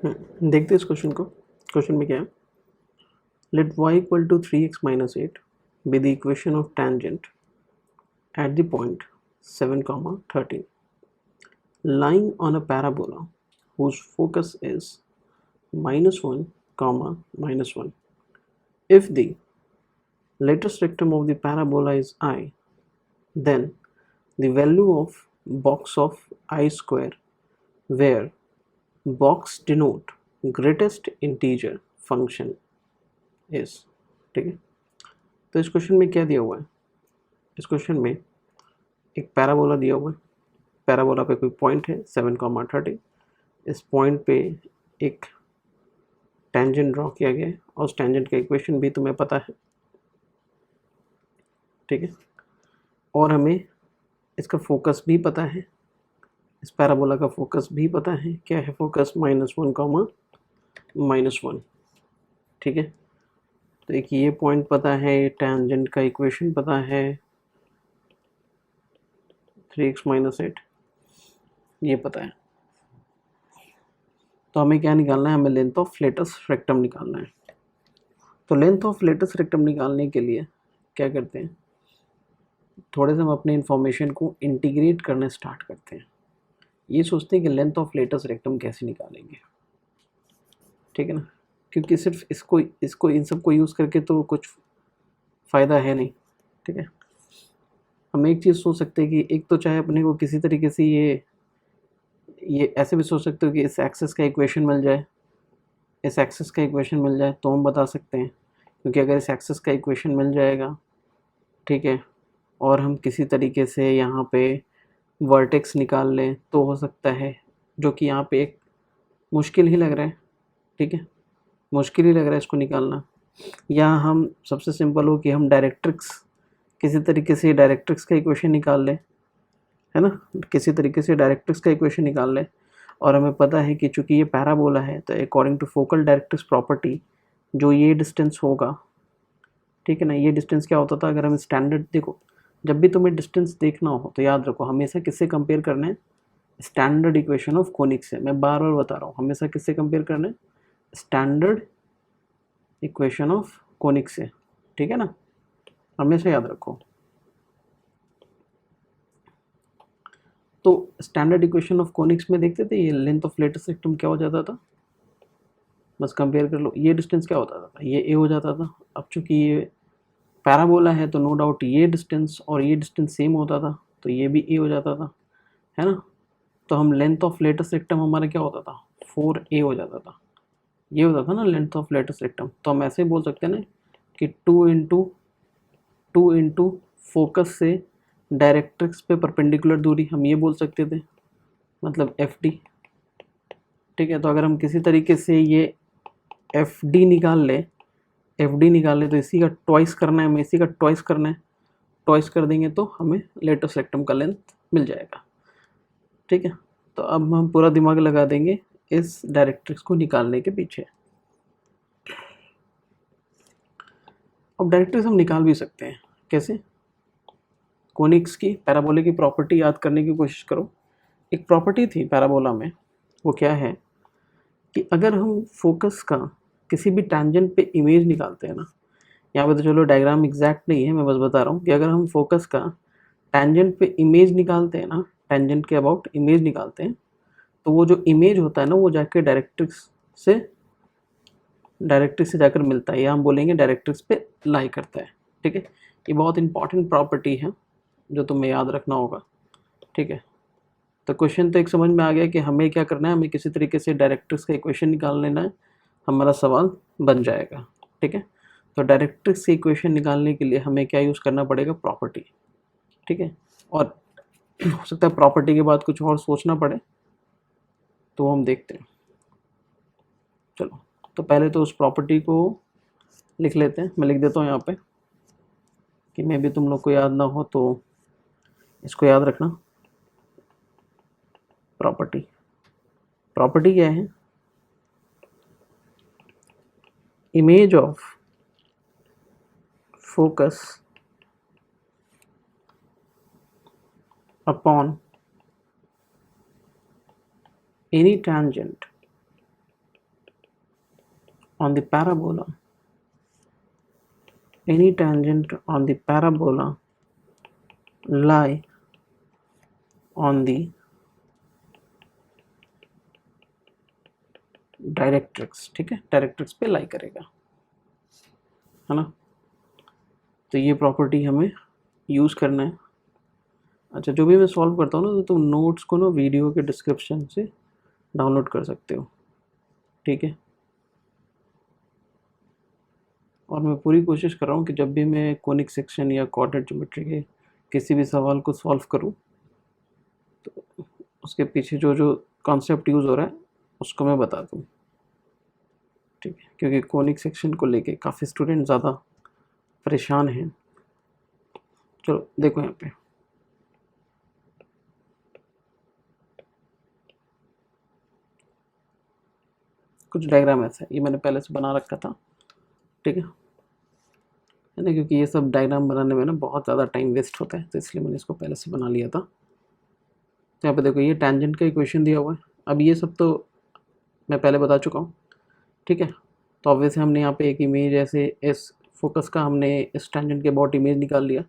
देखते हैं इस क्वेश्चन को। क्वेश्चन में क्या है, let y equal to 3x minus 8 be the equation of tangent at the point 7, 13 lying on a parabola whose focus is -1, -1. If the latest rectum of the parabola is I, then the value of box of I square where box denote greatest integer function is। ठीक है, तो इस question में क्या दिया हुआ है, इस क्वेश्चन में एक पैराबोला दिया हुआ है। पैराबोला पे कोई पॉइंट है 7, 13। इस पॉइंट पे एक टेंजेंट ड्रॉ किया गया है और उस टेंजेंट का इक्वेशन भी तुम्हें पता है। ठीक है, और हमें इसका फोकस भी पता है, इस पैराबोला का फोकस भी पता है। क्या है फोकस? -1, -1। ठीक है, तो एक ये पॉइंट पता है, टेंजेंट का इक्वेशन पता है 3x - 8, ये पता है। तो हमें क्या निकालना है? हमें लेंथ ऑफ लेटेस्ट रेक्टम निकालना है। तो लेंथ ऑफ लेटेस्ट रेक्टम निकालने के लिए क्या करते हैं, थोड़े से हम अपने इंफॉर्मेशन को इंटीग्रेट करना स्टार्ट करते हैं। ये सोचते हैं कि लेंथ ऑफ लेटेस्ट रेक्टम कैसे निकालेंगे। ठीक है ना, क्योंकि सिर्फ इसको इन सब को यूज़ करके तो कुछ फ़ायदा है नहीं। ठीक है, हम एक चीज़ सोच सकते हैं कि एक तो चाहे अपने को किसी तरीके से ये ऐसे भी सोच सकते हो कि इस एक्सिस का इक्वेशन मिल जाए, इस एक्सिस का इक्वेशन मिल जाए तो हम बता सकते हैं, क्योंकि अगर इस एक्सिस का इक्वेशन मिल जाएगा, ठीक है, और हम किसी तरीके से यहाँ पे वर्टेक्स निकाल लें तो हो सकता है, जो कि यहाँ पे एक मुश्किल ही लग रहा है। ठीक है, मुश्किल ही लग रहा है इसको निकालना। या हम सबसे सिंपल हो कि हम डायरेक्ट्रिक्स, किसी तरीके से डायरेक्ट्रिक्स का इक्वेशन निकाल लें, है ना, किसी तरीके से डायरेक्ट्रिक्स का इक्वेशन निकाल लें। और हमें पता है कि चूंकि ये पैराबोला है तो according to focal directrix property जो ये डिस्टेंस होगा, ठीक है ना, ये डिस्टेंस क्या होता था, अगर हम स्टैंडर्ड देखो, जब भी तुम्हें डिस्टेंस देखना हो तो याद रखो हमेशा किससे कंपेयर करना है? स्टैंडर्ड इक्वेशन ऑफ कोनिक से। मैं बार बार बता रहा हूँ, हमेशा किससे कंपेयर करना है? स्टैंडर्ड इक्वेशन ऑफ कोनिक से। ठीक है ना, हमेशा याद रखो। तो स्टैंडर्ड इक्वेशन ऑफ कोनिक्स में देखते थे ये लेंथ ऑफ लेटेस्ट रेक्टम क्या हो जाता था, बस कंपेयर कर लो, ये डिस्टेंस क्या होता था, ये ए हो जाता था। अब चूंकि ये पैराबोला है तो नो डाउट ये डिस्टेंस और ये डिस्टेंस सेम होता था, तो ये भी ए हो जाता था, है ना। तो हम लेंथ ऑफ लेटेस्ट रेक्टम हमारा क्या होता था? 4a हो जाता था। ये होता था ना लेंथ ऑफ लेटेस्ट रेक्टम। तो हम ऐसे बोल सकते हैं ना कि 2 इंटू फोकस से डायरेक्ट्रिक्स पे परपेंडिकुलर दूरी, हम ये बोल सकते थे, मतलब FD। ठीक है, तो अगर हम किसी तरीके से ये FD निकाल ले, तो इसी का ट्वाइस करना है, हमें इसी का ट्वाइस करना है, ट्वाइस कर देंगे तो हमें लेटेस्ट रेक्टम का लेंथ मिल जाएगा। ठीक है, तो अब हम पूरा दिमाग लगा देंगे इस डायरेक्ट्रिक्स को निकालने के पीछे। अब डायरेक्ट्रिक्स हम निकाल भी सकते हैं, कैसे? कोनिक्स की पैराबोला की प्रॉपर्टी याद करने की कोशिश करो। एक प्रॉपर्टी थी पैराबोला में, वो क्या है कि अगर हम फोकस का किसी भी टैंजेंट पे इमेज निकालते हैं ना, यहाँ पे तो चलो डायग्राम एग्जैक्ट नहीं है, मैं बस बता रहा हूँ कि अगर हम फोकस का टैंजेंट पे इमेज निकालते हैं ना, टैंजेंट के अबाउट इमेज निकालते हैं, तो वो जो इमेज होता है ना वो जाके डायरेक्ट्रिक्स से जाकर मिलता है, या हम बोलेंगे डायरेक्ट्रिक्स पे लाई करता है। ठीक है, ये बहुत इंपॉर्टेंट प्रॉपर्टी है जो तुम्हें याद रखना होगा। ठीक है, तो क्वेश्चन तो एक समझ में आ गया कि हमें क्या करना है, हमें किसी तरीके से डायरेक्ट्रिक्स का इक्वेशन निकाल लेना है, हमारा सवाल बन जाएगा। ठीक है, तो डायरेक्ट्रिक्स की इक्वेशन निकालने के लिए हमें क्या यूज़ करना पड़ेगा? प्रॉपर्टी। ठीक है, और हो सकता है प्रॉपर्टी के बाद कुछ और सोचना पड़े, तो हम देखते हैं। चलो, तो पहले तो उस प्रॉपर्टी को लिख लेते हैं। मैं लिख देता हूँ यहाँ पे कि मैं भी तुम लोग को याद ना हो तो इसको याद रखना। प्रॉपर्टी क्या है? Image of focus upon any tangent on the parabola, any tangent on the parabola lie on the directrix, ठीक है, डायरेक्ट्रिक्स पे लाई करेगा, है ना। तो ये प्रॉपर्टी हमें यूज़ करना है। अच्छा, जो भी मैं सॉल्व करता हूँ ना, तो तुम नोट्स को ना वीडियो के डिस्क्रिप्शन से डाउनलोड कर सकते हो, ठीक है। और मैं पूरी कोशिश कर रहा हूँ कि जब भी मैं कोनिक सेक्शन या कोऑर्डिनेट ज्योमेट्री के किसी भी सवाल को सॉल्व करूँ तो उसके पीछे जो जो कॉन्सेप्ट यूज़ हो रहा है उसको मैं बता दूँ, ठीक है, क्योंकि कोनिक सेक्शन को लेके काफ़ी स्टूडेंट ज़्यादा परेशान हैं। चलो देखो यहाँ पे, कुछ डायग्राम ऐसा है, ये मैंने पहले से बना रखा था, ठीक है ना, क्योंकि ये सब डायग्राम बनाने में ना बहुत ज़्यादा टाइम वेस्ट होता है, तो इसलिए मैंने इसको पहले से बना लिया था। तो यहाँ पे देखो, ये टेंजेंट का इक्वेशन दिया हुआ है। अब ये सब तो मैं पहले बता चुका हूँ, ठीक है। तो ऑब्वियसली हमने यहाँ पे एक इमेज ऐसे इस फोकस का हमने इस टेंजेंट के अबाउट इमेज निकाल लिया।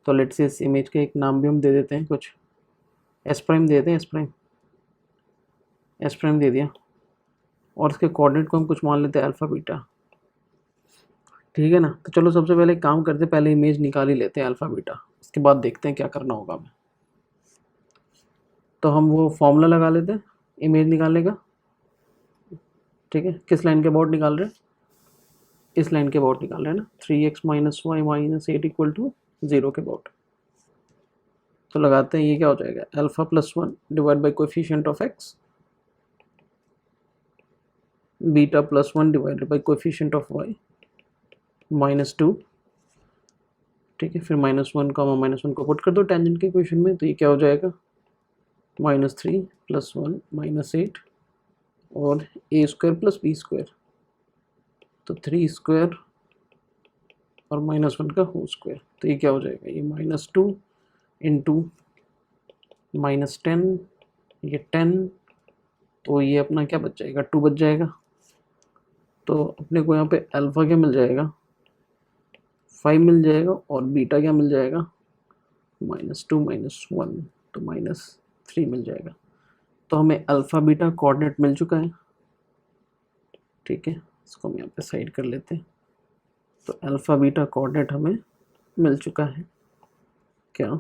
तो लेट्स से इस इमेज का एक नाम भी हम दे देते हैं, कुछ एस प्राइम दे देते हैं, एस प्राइम दे दिया, और इसके कोऑर्डिनेट को हम कुछ मान लेते हैं अल्फ़ा बीटा, ठीक है ना। तो चलो सबसे पहले एक काम करते हैं, पहले इमेज निकाल ही लेते हैं अल्फ़ा बीटा, उसके बाद देखते हैं क्या करना होगा हमें। तो हम वो फॉर्मूला लगा लेते हैं इमेज निकालने का, ठीक है। किस लाइन के अबाउट निकाल रहे हैं, इस लाइन के अबाउट निकाल रहे हैं ना, 3x minus y minus 8 equal to 0 के अबाउट। तो लगाते हैं, ये क्या हो जाएगा, alpha plus 1 divide by coefficient of x, beta plus 1 divided by coefficient of y minus 2, ठीक है। फिर -1 को पुट कर दो टेंजेंट के इक्वेशन में, तो ये क्या हो जाएगा, -3 प्लस 1 माइनस 8 और ए स्क्वायर प्लस बी स्क्वायर, तो 3 स्क्वायर और -1 का होल स्क्वायर। तो ये क्या हो जाएगा, ये -2 इंटू -10, ये 10, तो ये अपना क्या बच जाएगा, 2 बच जाएगा। तो अपने को यहाँ पे अल्फ़ा क्या मिल जाएगा, 5 मिल जाएगा, और बीटा क्या मिल जाएगा, -2 -1, तो -3 मिल जाएगा। तो हमें अल्फ़ा बीटा कोऑर्डिनेट मिल चुका है, ठीक है। इसको हम यहाँ पे साइड कर लेते हैं। तो अल्फ़ा बीटा कोऑर्डिनेट हमें मिल चुका है, क्या,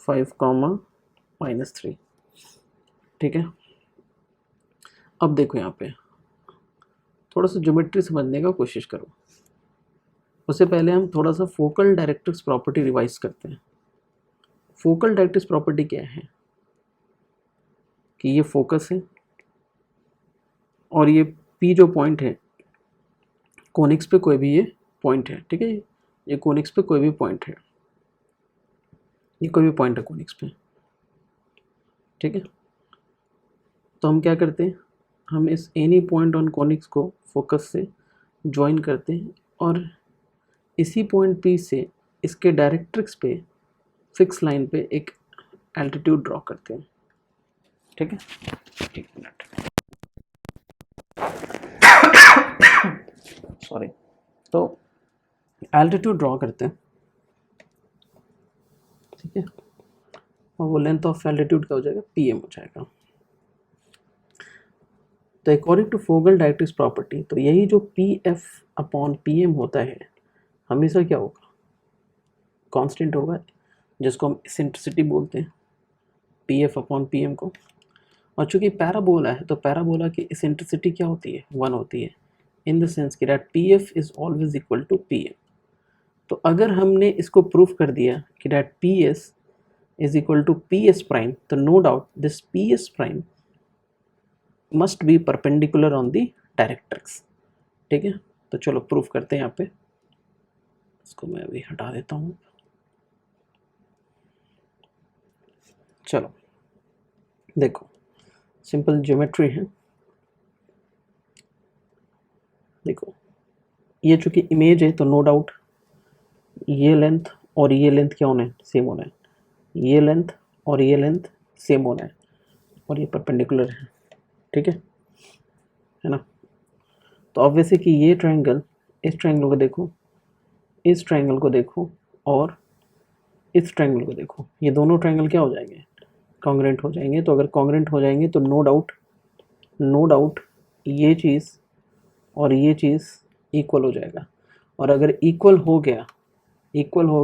5, -3, ठीक है। अब देखो यहाँ पे थोड़ा सा ज्योमेट्री समझने का कोशिश करो। उससे पहले हम थोड़ा सा फोकल डायरेक्ट्रिक्स प्रॉपर्टी रिवाइज करते हैं। फोकल डायरेक्ट्रिक्स प्रॉपर्टी क्या है कि ये फोकस है और ये पी जो पॉइंट है, कोनिक्स पे कोई भी ये पॉइंट है, ठीक है। ये कोनिक्स पे कोई भी पॉइंट है, ये कोई भी पॉइंट है कोनिक्स पे, ठीक है। तो हम क्या करते हैं, हम इस एनी पॉइंट ऑन कोनिक्स को फोकस से ज्वाइन करते हैं और इसी पॉइंट पी से इसके डायरेक्ट्रिक्स पे फिक्स लाइन पे एक एल्टीट्यूड ड्रॉ करते हैं, ठीक है। एक मिनट, सॉरी। तो एल्टीट्यूड ड्रॉ करते हैं, ठीक है, और वो लेंथ ऑफ एल्टीट्यूड क्या हो जाएगा, पी एम हो जाएगा। तो according to focal directrix property, तो यही जो P F upon P M होता है हमेशा क्या होगा, कांस्टेंट होगा, जिसको हम इसेंट्रिसिटी बोलते हैं, P F upon P M को। और चूंकि पैराबोला है तो पैराबोला की इसेंट्रिसिटी क्या होती है, 1 होती है, इन द सेंस कि that P F is always equal to P M. तो अगर हमने इसको प्रूफ कर दिया कि that P S is equal to P S prime, तो no doubt this P S prime must be perpendicular on the directrix, ठीक है। तो चलो प्रूफ करते हैं यहाँ पे, इसको मैं अभी हटा देता हूँ। चलो देखो, सिंपल ज्योमेट्री है। देखो ये चूंकि इमेज है तो नो डाउट ये लेंथ और ये लेंथ क्या होना है, सेम होना है, ये लेंथ और ये लेंथ सेम होना है, और ये परपेंडिकुलर है, ठीक है ना। तो ऑब्वियसली कि ये ट्रायंगल, इस ट्रायंगल को देखो, इस ट्रायंगल को देखो और इस ट्रायंगल को देखो, ये दोनों ट्रायंगल क्या हो जाएंगे, कॉन्ग्रेंट हो जाएंगे। तो अगर कॉन्ग्रेंट हो जाएंगे तो नो डाउट ये चीज़ और ये चीज़ इक्वल हो जाएगा। और अगर इक्वल हो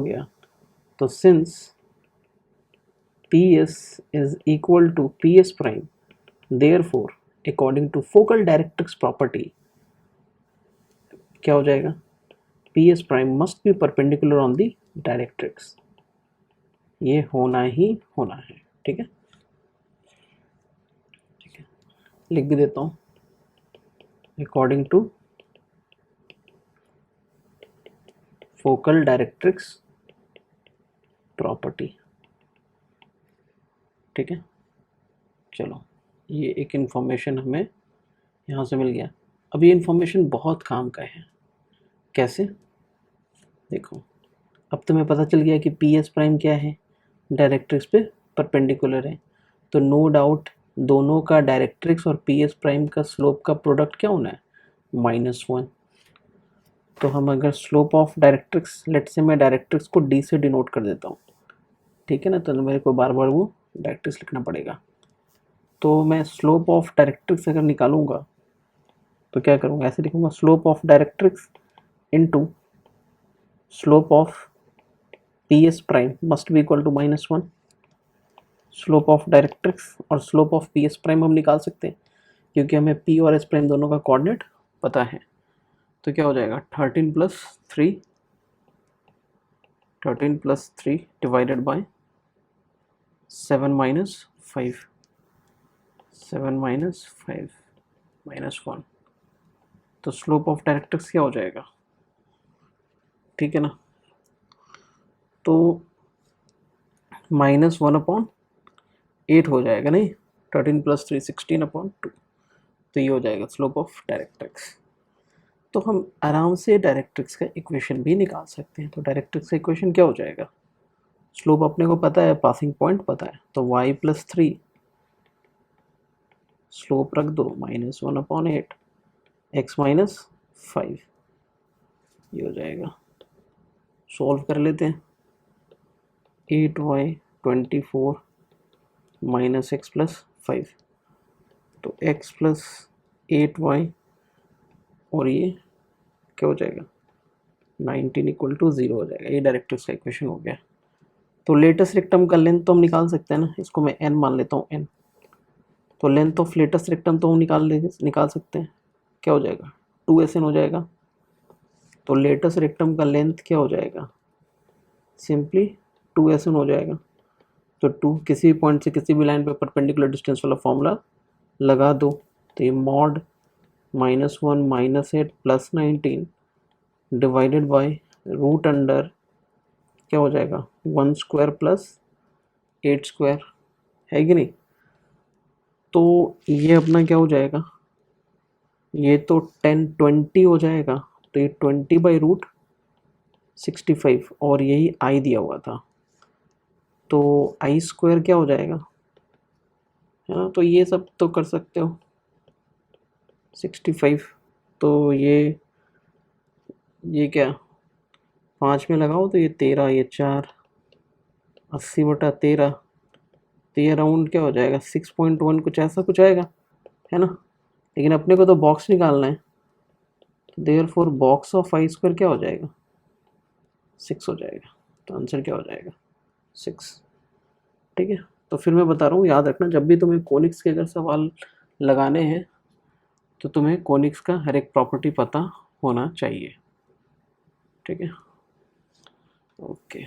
गया तो since PS is equal to PS prime, therefore according to focal directrix property क्या हो जाएगा, PS prime must be perpendicular on the directrix। ये होना ही होना है। ठीक है, लिख भी देता हूँ, according to focal directrix property। ठीक है, चलो ये एक इन्फॉर्मेशन हमें यहाँ से मिल गया। अब ये इन्फॉर्मेशन बहुत काम का है। कैसे, देखो अब तुम्हें पता चल गया कि PS प्राइम क्या है, डायरेक्ट्रिक्स पे परपेंडिकुलर है। तो नो डाउट दोनों का डायरेक्ट्रिक्स और PS प्राइम का स्लोप का प्रोडक्ट क्या होना है, -1। तो हम अगर स्लोप ऑफ डायरेक्ट्रिक्स, लेट से मैं डायरेक्ट्रिक्स को D से डिनोट कर देता हूँ, ठीक है ना, तो मेरे को बार बार वो डायरेक्ट्रिक्स लिखना पड़ेगा। तो मैं स्लोप ऑफ डायरेक्ट्रिक्स अगर निकालूंगा तो क्या करूँगा, ऐसे लिखूंगा, slope of directrix into slope of PS prime must be equal to -1। Slope of directrix और स्लोप ऑफ PS प्राइम हम निकाल सकते हैं क्योंकि हमें P और S प्राइम दोनों का कोऑर्डिनेट पता है। तो क्या हो जाएगा, 13 + 3 डिवाइडेड बाय 7 - 5, 7 - 5 -1। तो स्लोप ऑफ डायरेक्ट्रिक्स क्या हो जाएगा, ठीक है ना, तो -1/8 हो जाएगा, नहीं 13 + 3 16/2। तो ये हो जाएगा स्लोप ऑफ डायरेक्ट्रिक्स। तो हम आराम से डायरेक्ट्रिक्स का इक्वेशन भी निकाल सकते हैं। तो डायरेक्ट्रिक्स का इक्वेशन क्या हो जाएगा, स्लोप अपने को पता है, पासिंग पॉइंट पता है, तो y + 3 स्लोप रख दो -1/8 x - 5, ये हो जाएगा। सॉल्व कर लेते हैं, 8y 24 - x + 5, तो x + 8y और ये क्या हो जाएगा, 19 = 0 हो जाएगा। ये डायरेक्ट्रिक्स का इक्वेशन हो गया। तो लेटेस्ट रेक्टम का लेंथ तो हम निकाल सकते हैं ना, इसको मैं n मान लेता हूँ, n। तो लेंथ ऑफ लेटेस्ट रेक्टम तो हम निकाल सकते हैं, क्या हो जाएगा, 2SN हो जाएगा। तो लेटेस्ट रेक्टम का लेंथ क्या हो जाएगा, सिंपली 2SN हो जाएगा। तो 2 किसी भी पॉइंट से किसी भी लाइन पे परपेंडिकुलर डिस्टेंस वाला फॉर्मूला लगा दो, तो ये mod -1 - 8 + 19 divided by root under क्या हो जाएगा, 1² + 8² है कि नहीं। तो ये अपना क्या हो जाएगा, ये तो 1020 हो जाएगा। तो ये 20/√65 और यही आई दिया हुआ था, तो I² क्या हो जाएगा, है ना। तो ये सब तो कर सकते हो, 65। तो ये क्या 5 में लगाओ तो ये 13, ये 4, 80/13, तो ये राउंड क्या हो जाएगा, 6.1 कुछ ऐसा कुछ आएगा, है ना। लेकिन अपने को तो बॉक्स निकालना है, तो देयरफॉर बॉक्स ऑफ I² क्या हो जाएगा, 6 हो जाएगा। तो आंसर क्या हो जाएगा, 6। ठीक है, तो फिर मैं बता रहा हूँ, याद रखना जब भी तुम्हें कोनिक्स के अगर सवाल लगाने हैं तो तुम्हें कोनिक्स का हर एक प्रॉपर्टी पता होना चाहिए। ठीक है, ओके।